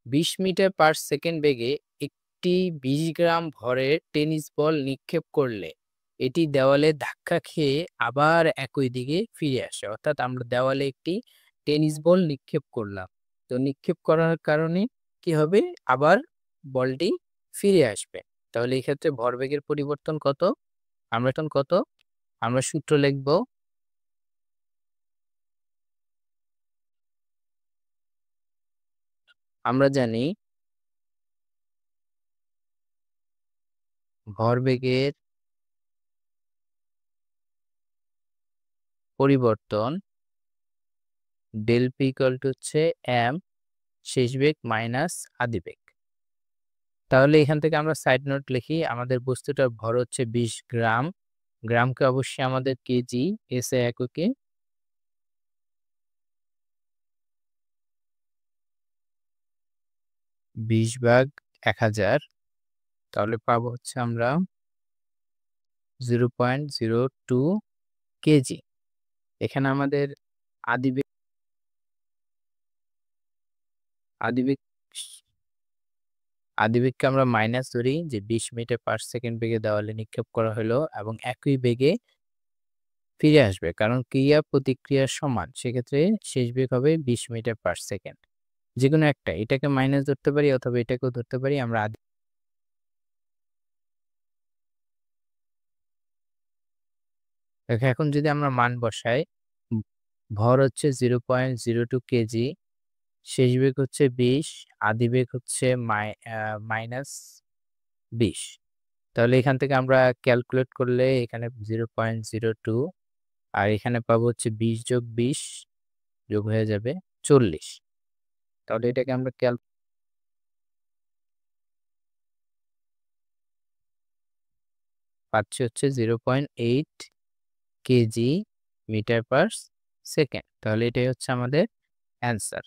20 metre per second বেগে একটি 20 গ্রাম ভরের টেনিস বল নিক্ষেপ করলে এটি দেওয়ালে ধাক্কা খেয়ে আবার একই দিকে ফিরে আসে। অর্থাৎ আমরা দেওয়ালে একটি টেনিস বল নিক্ষেপ করলাম। তো নিক্ষেপ করার কারণে কি হবে? আবার বলটি ফিরে আসবে। তাহলে এই ক্ষেত্রে ভরবেগের পরিবর্তন কত? আমরা সূত্র লিখব। আমরা জানি ভরবেগের পরিবর্তন ডেল পি ইকুয়াল টু হচ্ছে এম শেষ বেগ মাইনাস আদি বেগ। তাহলে এখান থেকে আমরা সাইড নোট লিখি। আমাদের বস্তুটার ভর হচ্ছে 20 গ্রাম। গ্রামকে অবশ্যই আমাদের কেজি, এসআই এককে 20 ভাগ 1000। তাহলে পাবো হচ্ছে আমরা 0.02 কেজি। এখানে আমাদের আদিবেগ আদিবেগ আদিবেগকে আমরা মাইনাস ধরি, যে 20 মিটার পার সেকেন্ড বেগে দেওয়ালে নিক্ষেপ করা হলো এবং একই বেগে ফিরে আসবে, কারণ ক্রিয়া প্রতিক্রিয়া সমান। সেক্ষেত্রে শেষ বেগ হবে 20 মিটার পার সেকেন্ড। যেকোনো একটা, এটাকে মাইনাস ধরতে পারি অথবা এটাকেও ধরতে পারি। আমরা এখন যদি আমরা মান বসাই, উম, ভর হচ্ছে 0.02 কেজি, শেষ বেগ হচ্ছে 20, আদি বেগ হচ্ছে মাইনাস 20। তাহলে এখান থেকে আমরা ক্যালকুলেট করলে এখানে 0.02 আর এখানে পাবো হচ্ছে 20 যোগ 20 যোগ হয়ে যাবে 40। তাহলে এটাকে আমরা পাচ্ছি হচ্ছে 0.8 কেজি মিটার পার সেকেন্ড। তাহলে এটাই হচ্ছে আমাদের অ্যান্সার।